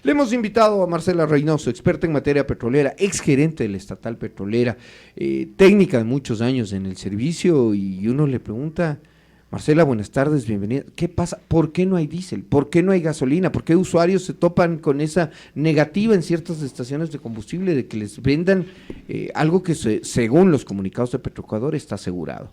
Le hemos invitado a Marcela Reynoso, experta en materia petrolera, exgerente de la estatal petrolera, técnica de muchos años en el servicio, y uno le pregunta, Marcela, buenas tardes, bienvenida. ¿Qué pasa? ¿Por qué no hay diésel? ¿Por qué no hay gasolina? ¿Por qué usuarios se topan con esa negativa en ciertas estaciones de combustible de que les vendan algo que según los comunicados de Petroecuador está asegurado?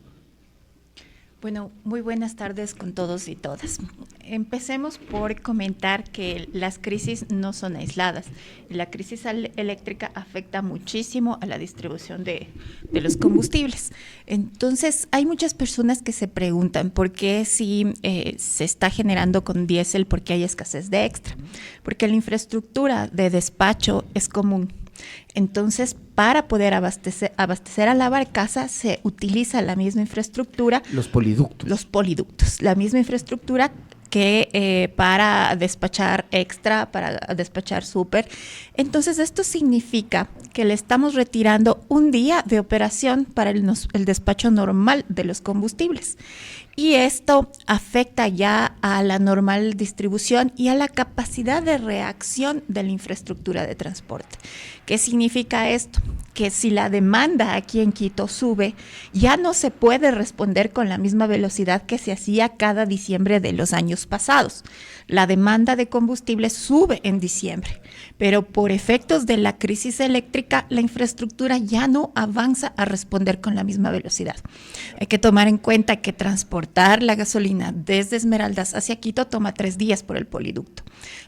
Bueno, muy buenas tardes con todos y todas. Empecemos por comentar que las crisis no son aisladas. La crisis eléctrica afecta muchísimo a la distribución de los combustibles. Entonces, hay muchas personas que se preguntan por qué si se está generando con diésel, por qué hay escasez de extra. Porque la infraestructura de despacho es común. Entonces, para poder abastecer a la barcaza se utiliza la misma infraestructura. Los poliductos, la misma infraestructura que para despachar extra, para despachar súper. Entonces, esto significa que le estamos retirando un día de operación para el despacho normal de los combustibles. Y esto afecta ya a la normal distribución y a la capacidad de reacción de la infraestructura de transporte. ¿Qué significa esto? Que si la demanda aquí en Quito sube, ya no se puede responder con la misma velocidad que se hacía cada diciembre de los años pasados. La demanda de combustible sube en diciembre, pero por efectos de la crisis eléctrica, la infraestructura ya no avanza a responder con la misma velocidad. Hay que tomar en cuenta que transportar la gasolina desde Esmeraldas hacia Quito toma 3 días por el poliducto.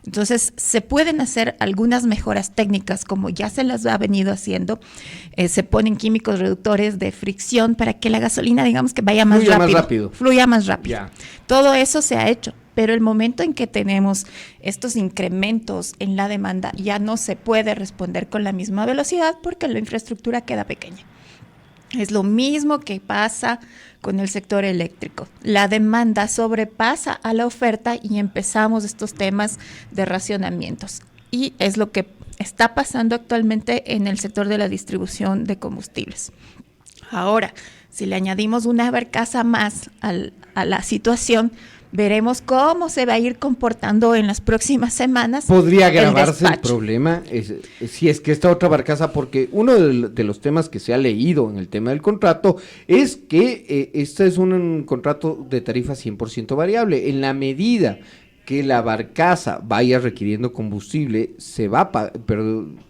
Entonces, se pueden hacer algunas mejoras técnicas, como ya se las ha venido haciendo. Se ponen químicos reductores de fricción para que la gasolina, digamos, que vaya más rápido. Fluya más rápido. Yeah. Todo eso se ha hecho. Pero el momento en que tenemos estos incrementos en la demanda, ya no se puede responder con la misma velocidad porque la infraestructura queda pequeña. Es lo mismo que pasa con el sector eléctrico. La demanda sobrepasa a la oferta y empezamos estos temas de racionamientos. Y es lo que está pasando actualmente en el sector de la distribución de combustibles. Ahora, si le añadimos una barcaza más a la situación, veremos cómo se va a ir comportando en las próximas semanas. Podría agravarse el problema si es que esta otra barcaza, porque uno de los temas que se ha leído en el tema del contrato es que este es un contrato de tarifa 100% variable. En la medida que la barcaza vaya requiriendo combustible,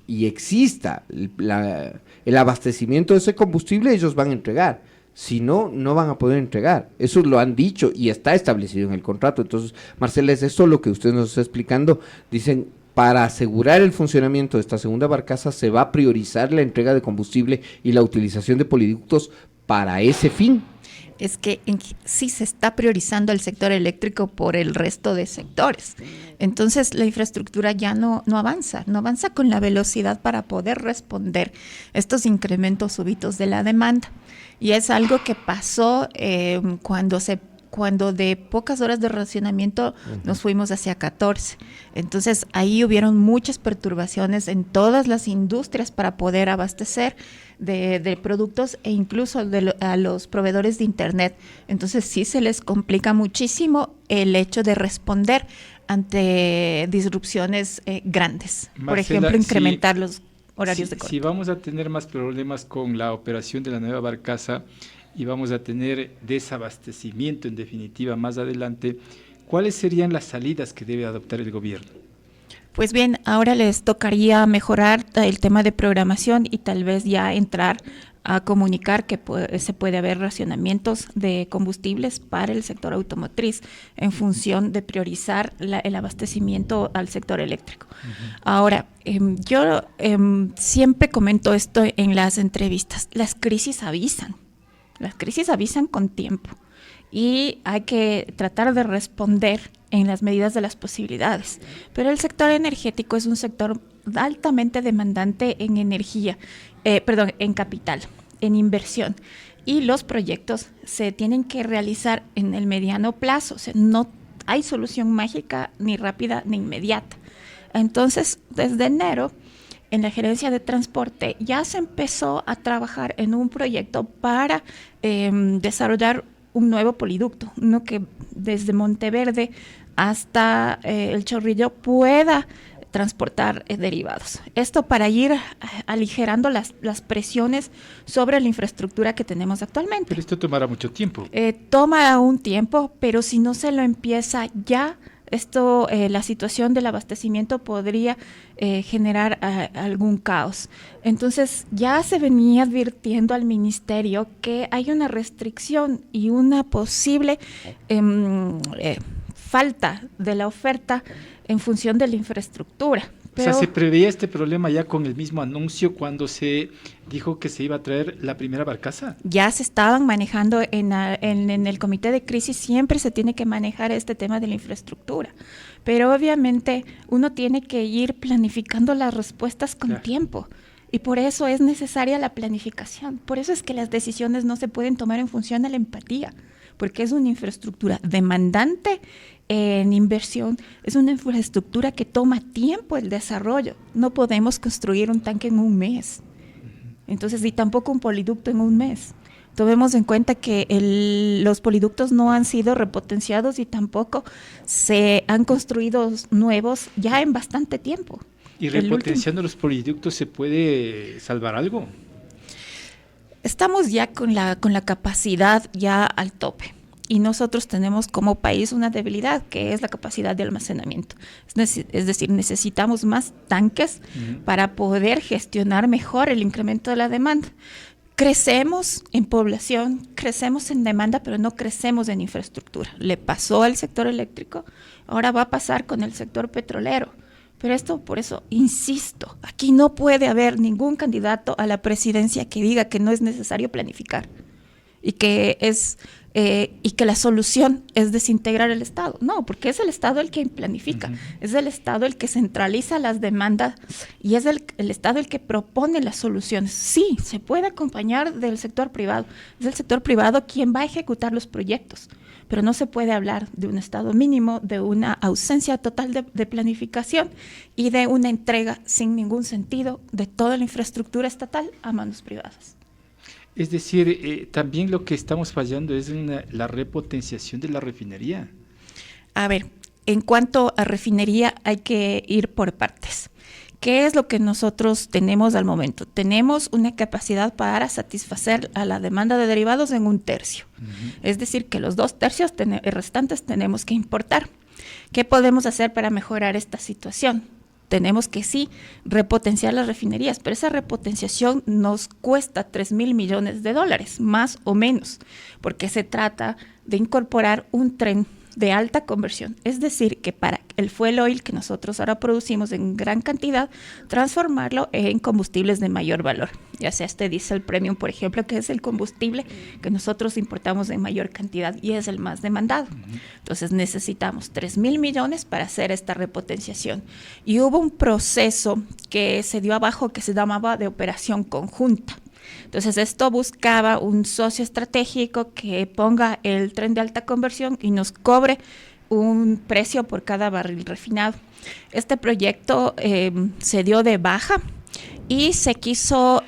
y exista el abastecimiento de ese combustible, ellos van a entregar. Si no, no van a poder entregar. Eso lo han dicho y está establecido en el contrato. Entonces, Marcela, es esto lo que usted nos está explicando. Dicen, para asegurar el funcionamiento de esta segunda barcaza, se va a priorizar la entrega de combustible y la utilización de poliductos para ese fin. Es que sí se está priorizando el sector eléctrico por el resto de sectores. Entonces, la infraestructura ya no avanza con la velocidad para poder responder estos incrementos súbitos de la demanda. Y es algo que pasó cuando de pocas horas de racionamiento nos fuimos hacia 14. Entonces, ahí hubieron muchas perturbaciones en todas las industrias para poder abastecer de productos e incluso a los proveedores de Internet. Entonces, sí se les complica muchísimo el hecho de responder ante disrupciones grandes. Marcela, por ejemplo, incrementar los horarios de corte. Si vamos a tener más problemas con la operación de la nueva barcaza y vamos a tener desabastecimiento en definitiva más adelante, ¿cuáles serían las salidas que debe adoptar el gobierno? Pues bien, ahora les tocaría mejorar el tema de programación y tal vez ya entrar a comunicar que se puede haber racionamientos de combustibles para el sector automotriz en función de priorizar el abastecimiento al sector eléctrico. Uh-huh. Ahora, yo siempre comento esto en las entrevistas, las crisis avisan con tiempo y hay que tratar de responder en las medidas de las posibilidades. Pero el sector energético es un sector altamente demandante en en capital, en inversión. Y los proyectos se tienen que realizar en el mediano plazo. O sea, no hay solución mágica, ni rápida, ni inmediata. Entonces, desde enero, en la gerencia de transporte ya se empezó a trabajar en un proyecto para desarrollar un nuevo poliducto, uno que desde Monteverde hasta el Chorrillo pueda transportar derivados. Esto para ir aligerando las presiones sobre la infraestructura que tenemos actualmente. Pero esto tomará mucho tiempo. Toma un tiempo, pero si no se lo empieza ya, la situación del abastecimiento podría generar algún caos. Entonces ya se venía advirtiendo al ministerio que hay una restricción y una posible falta de la oferta en función de la infraestructura. Pero, o sea, ¿se preveía este problema ya con el mismo anuncio cuando se dijo que se iba a traer la primera barcaza? Ya se estaban manejando en el comité de crisis, siempre se tiene que manejar este tema de la infraestructura, pero obviamente uno tiene que ir planificando las respuestas con tiempo, y por eso es necesaria la planificación. Por eso es que las decisiones no se pueden tomar en función de la empatía, porque es una infraestructura demandante en inversión, es una infraestructura que toma tiempo el desarrollo. No podemos construir un tanque en un mes, entonces, y tampoco un poliducto en un mes. Tomemos en cuenta que los poliductos no han sido repotenciados y tampoco se han construido nuevos ya en bastante tiempo. ¿Y repotenciando los poliductos se puede salvar algo? Estamos ya con la capacidad ya al tope. Y nosotros tenemos como país una debilidad, que es la capacidad de almacenamiento. Es decir, necesitamos más tanques para poder gestionar mejor el incremento de la demanda. Crecemos en población, crecemos en demanda, pero no crecemos en infraestructura. Le pasó al sector eléctrico, ahora va a pasar con el sector petrolero. Pero por eso, insisto, aquí no puede haber ningún candidato a la presidencia que diga que no es necesario planificar y que la solución es desintegrar el Estado. No, porque es el Estado el que planifica, es el Estado el que centraliza las demandas y es el Estado el que propone las soluciones. Sí, se puede acompañar del sector privado, es el sector privado quien va a ejecutar los proyectos, pero no se puede hablar de un Estado mínimo, de una ausencia total de planificación y de una entrega sin ningún sentido de toda la infraestructura estatal a manos privadas. Es decir, también lo que estamos fallando es en la repotenciación de la refinería. A ver, en cuanto a refinería hay que ir por partes. ¿Qué es lo que nosotros tenemos al momento? Tenemos una capacidad para satisfacer a la demanda de derivados en 1/3. Es decir, que los 2/3 restantes tenemos que importar. ¿Qué podemos hacer para mejorar esta situación? Tenemos que sí repotenciar las refinerías, pero esa repotenciación nos cuesta $3,000 millones, más o menos, porque se trata de incorporar un tren de alta conversión, es decir, que para el fuel oil que nosotros ahora producimos en gran cantidad, transformarlo en combustibles de mayor valor, ya sea este diesel premium, por ejemplo, que es el combustible que nosotros importamos en mayor cantidad y es el más demandado. Entonces necesitamos $3,000 millones para hacer esta repotenciación. Y hubo un proceso que se dio abajo que se llamaba de operación conjunta. Entonces esto buscaba un socio estratégico que ponga el tren de alta conversión y nos cobre un precio por cada barril refinado. Este proyecto se dio de baja y se quiso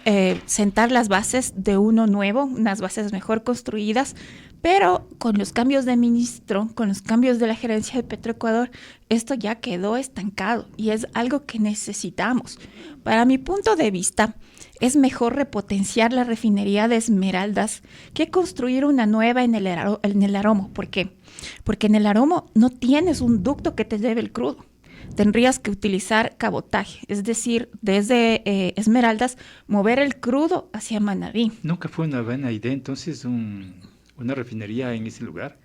sentar las bases de uno nuevo, unas bases mejor construidas, pero con los cambios de ministro, con los cambios de la gerencia de Petroecuador, esto ya quedó estancado y es algo que necesitamos. Para mi punto de vista, es mejor repotenciar la refinería de Esmeraldas que construir una nueva en el Aromo. ¿Por qué? Porque en el Aromo no tienes un ducto que te lleve el crudo. Tendrías que utilizar cabotaje, es decir, desde Esmeraldas, mover el crudo hacia Manabí. ¿Nunca fue una buena idea entonces una refinería en ese lugar?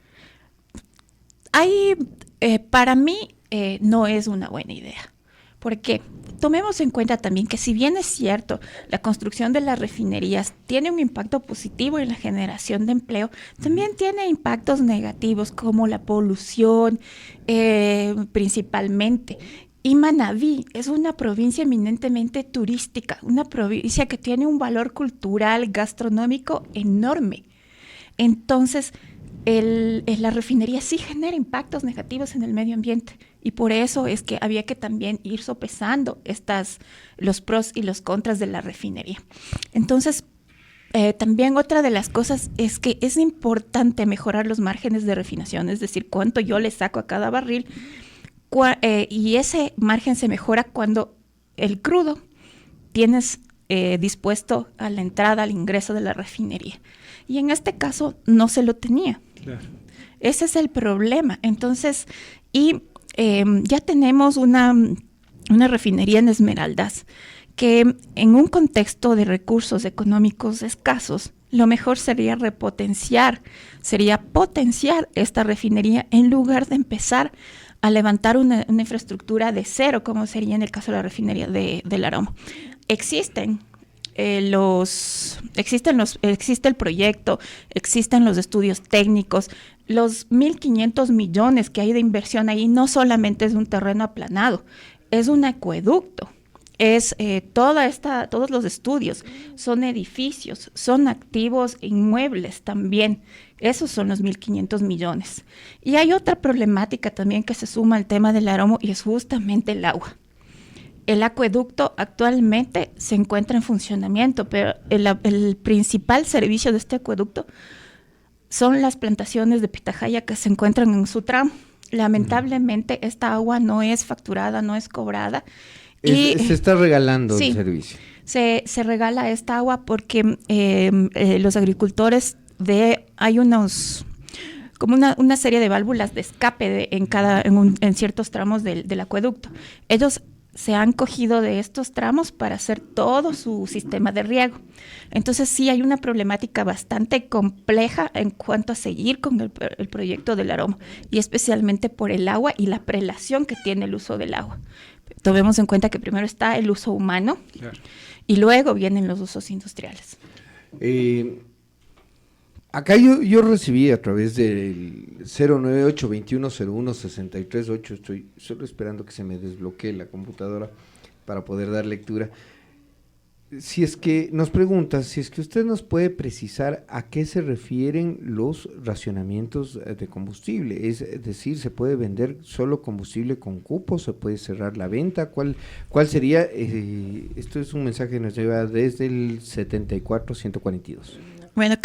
Para mí no es una buena idea. ¿Por qué? Tomemos en cuenta también que si bien es cierto, la construcción de las refinerías tiene un impacto positivo en la generación de empleo, también tiene impactos negativos como la polución principalmente. Y Manabí es una provincia eminentemente turística, una provincia que tiene un valor cultural, gastronómico enorme. Entonces, la refinería sí genera impactos negativos en el medio ambiente y por eso es que había que también ir sopesando los pros y los contras de la refinería. Entonces, también otra de las cosas es que es importante mejorar los márgenes de refinación, es decir, cuánto yo le saco a cada barril, y ese margen se mejora cuando el crudo tienes dispuesto a la entrada, al ingreso de la refinería. Y en este caso no se lo tenía. Claro. Ese es el problema. Entonces, ya tenemos una refinería en Esmeraldas que en un contexto de recursos económicos escasos, lo mejor sería potenciar esta refinería en lugar de empezar a levantar una infraestructura de cero, como sería en el caso de la refinería del Aromo. Existe el proyecto, existen los estudios técnicos, los 1.500 millones que hay de inversión ahí no solamente es un terreno aplanado, es un acueducto, es todos los estudios, son edificios, son activos inmuebles también. Esos son los 1.500 millones. Y hay otra problemática también que se suma al tema del Aromo y es justamente el agua. El acueducto actualmente se encuentra en funcionamiento, pero el principal servicio de este acueducto son las plantaciones de pitahaya que se encuentran en su tramo. Lamentablemente esta agua no es facturada, no es cobrada. Se está regalando sí, el servicio. Se regala esta agua porque los agricultores hay como una serie de válvulas de escape en ciertos tramos del acueducto. Ellos se han cogido de estos tramos para hacer todo su sistema de riego. Entonces sí hay una problemática bastante compleja en cuanto a seguir con el proyecto del Aromo, y especialmente por el agua y la prelación que tiene el uso del agua. Tomemos en cuenta que primero está el uso humano, claro, y luego vienen los usos industriales. Acá yo recibí a través del 098-2101-638, estoy solo esperando que se me desbloquee la computadora para poder dar lectura. Si es que nos pregunta, si es que usted nos puede precisar a qué se refieren los racionamientos de combustible, es decir, ¿se puede vender solo combustible con cupos? ¿Se puede cerrar la venta? ¿Cuál sería? Esto es un mensaje que nos lleva desde el 74142. Bueno,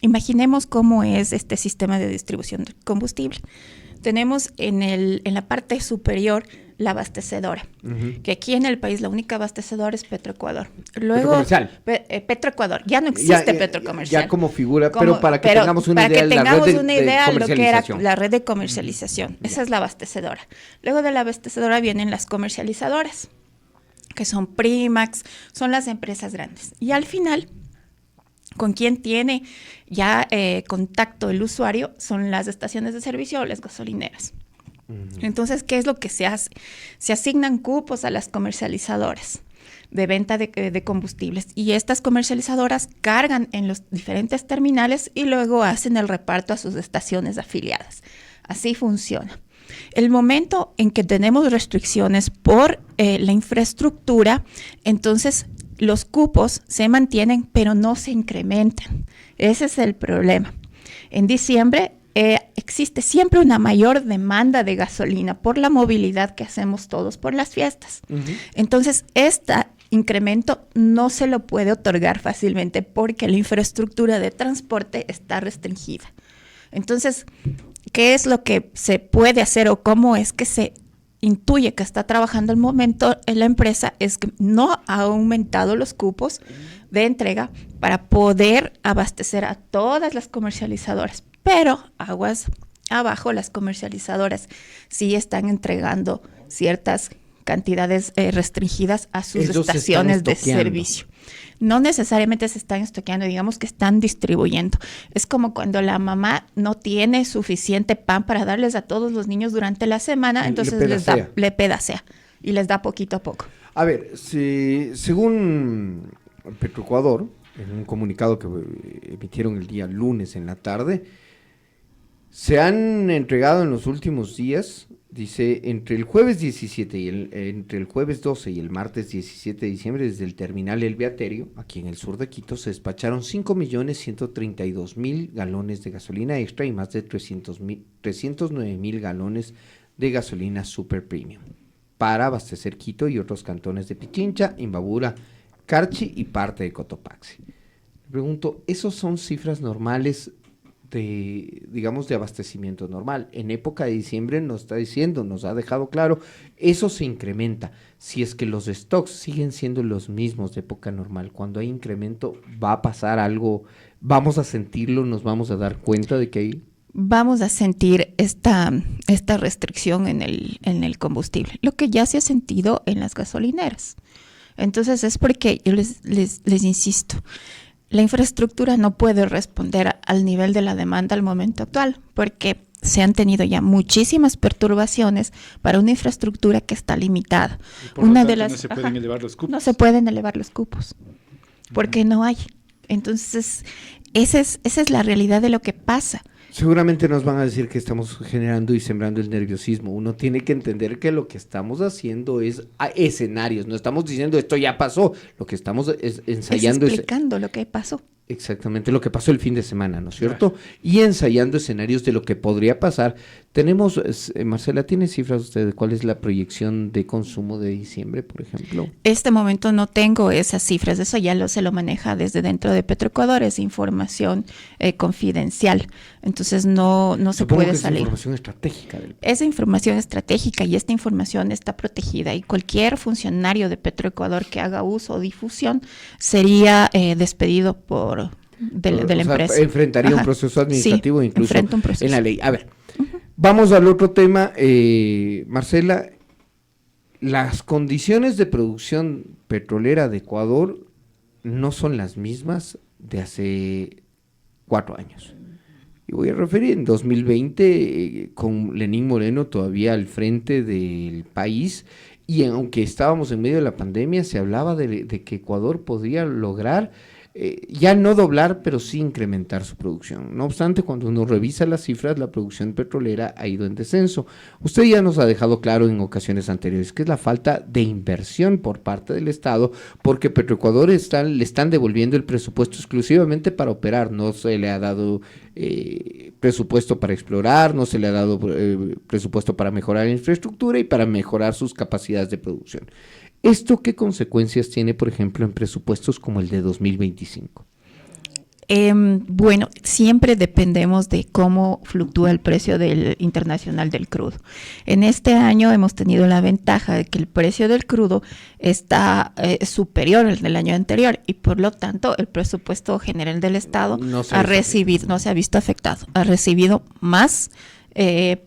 imaginemos cómo es este sistema de distribución de combustible. Tenemos en la parte superior la abastecedora, que aquí en el país la única abastecedora es Petroecuador. Luego, Petroecuador, ya no existe Petrocomercial. Ya como figura, pero para que tengamos una idea de lo que era la red de comercialización. Esa es la abastecedora. Luego de la abastecedora vienen las comercializadoras, que son Primax, son las empresas grandes. Y al final, con quien tiene ya contacto el usuario son las estaciones de servicio o las gasolineras. Entonces, ¿qué es lo que se hace? Se asignan cupos a las comercializadoras de venta de combustibles, y estas comercializadoras cargan en los diferentes terminales y luego hacen el reparto a sus estaciones afiliadas. Así funciona. El momento en que tenemos restricciones por la infraestructura, entonces los cupos se mantienen, pero no se incrementan. Ese es el problema. En diciembre existe siempre una mayor demanda de gasolina por la movilidad que hacemos todos por las fiestas. Entonces, este incremento no se lo puede otorgar fácilmente porque la infraestructura de transporte está restringida. Entonces, ¿qué es lo que se puede hacer o cómo es que se intuye que está trabajando el momento en la empresa? Es que no ha aumentado los cupos de entrega para poder abastecer a todas las comercializadoras, pero aguas abajo, las comercializadoras sí están entregando ciertas cantidades restringidas a sus estaciones de servicio. No necesariamente se están estoqueando, digamos que están distribuyendo. Es como cuando la mamá no tiene suficiente pan para darles a todos los niños durante la semana, entonces le pedacea y les da poquito a poco. A ver, según Petroecuador, en un comunicado que emitieron el día lunes en la tarde, se han entregado en los últimos días, dice, entre el jueves 17 entre el jueves 12 y el martes 17 de diciembre, desde el terminal El Beaterio, aquí en el sur de Quito, se despacharon 5.132.000 galones de gasolina extra y más de 309.000 galones de gasolina super premium para abastecer Quito y otros cantones de Pichincha, Imbabura, Carchi y parte de Cotopaxi. Me pregunto, ¿esos son cifras normales digamos, de abastecimiento normal. En época de diciembre nos ha dejado claro, eso se incrementa. Si es que los stocks siguen siendo los mismos de época normal, cuando hay incremento va a pasar algo, vamos a sentirlo, nos vamos a dar cuenta de que hay... Vamos a sentir esta restricción en el combustible, lo que ya se ha sentido en las gasolineras. Entonces es porque yo les insisto, la infraestructura no puede responder al nivel de la demanda al momento actual, porque se han tenido ya muchísimas perturbaciones para una infraestructura que está limitada. Una de las, no se pueden elevar los cupos. No se pueden elevar los cupos, porque no hay. Entonces, esa es la realidad de lo que pasa. Seguramente nos van a decir que estamos generando y sembrando el nerviosismo. Uno tiene que entender que lo que estamos haciendo es escenarios. No estamos diciendo esto ya pasó. Lo que estamos es ensayando. Es explicando lo que pasó. Exactamente, lo que pasó el fin de semana, ¿no es cierto? Y ensayando escenarios de lo que podría pasar. Tenemos, Marcela, ¿tiene cifras usted de cuál es la proyección de consumo de diciembre, por ejemplo? Este momento no tengo esas cifras, eso ya se lo maneja desde dentro de Petroecuador, es información confidencial, entonces no se puede salir. Es información estratégica. Esa información estratégica y esta información está protegida y cualquier funcionario de Petroecuador que haga uso o difusión sería despedido de la empresa. Enfrentaría un proceso administrativo, sí, incluso un proceso en la ley. A ver, vamos al otro tema, Marcela. Las condiciones de producción petrolera de Ecuador no son las mismas de hace 4 años. Y voy a referir en 2020 con Lenín Moreno todavía al frente del país, y aunque estábamos en medio de la pandemia, se hablaba de que Ecuador podría lograr ya no doblar, pero sí incrementar su producción. No obstante, cuando uno revisa las cifras, la producción petrolera ha ido en descenso. Usted ya nos ha dejado claro en ocasiones anteriores que es la falta de inversión por parte del Estado, porque Petroecuador le están devolviendo el presupuesto exclusivamente para operar. No se le ha dado presupuesto para explorar, no se le ha dado presupuesto para mejorar la infraestructura y para mejorar sus capacidades de producción. ¿Esto qué consecuencias tiene, por ejemplo, en presupuestos como el de 2025? Bueno, siempre dependemos de cómo fluctúa el precio internacional del crudo. En este año hemos tenido la ventaja de que el precio del crudo está superior al del año anterior y por lo tanto el presupuesto general del Estado no se ha visto afectado, ha recibido más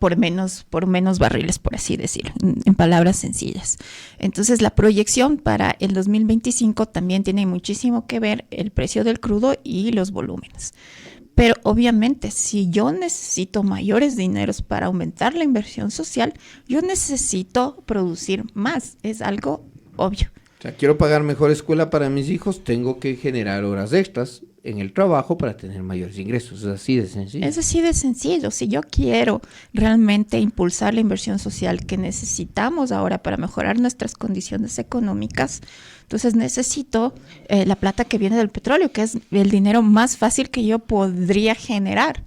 por menos barriles, por así decirlo, en palabras sencillas. Entonces, la proyección para el 2025 también tiene muchísimo que ver el precio del crudo y los volúmenes. Pero obviamente, si yo necesito mayores dineros para aumentar la inversión social, yo necesito producir más. Es algo obvio. O sea, quiero pagar mejor escuela para mis hijos, tengo que generar horas extras en el trabajo para tener mayores ingresos. Es así de sencillo. Es así de sencillo. Si yo quiero realmente impulsar la inversión social que necesitamos ahora para mejorar nuestras condiciones económicas, entonces necesito la plata que viene del petróleo, que es el dinero más fácil que yo podría generar.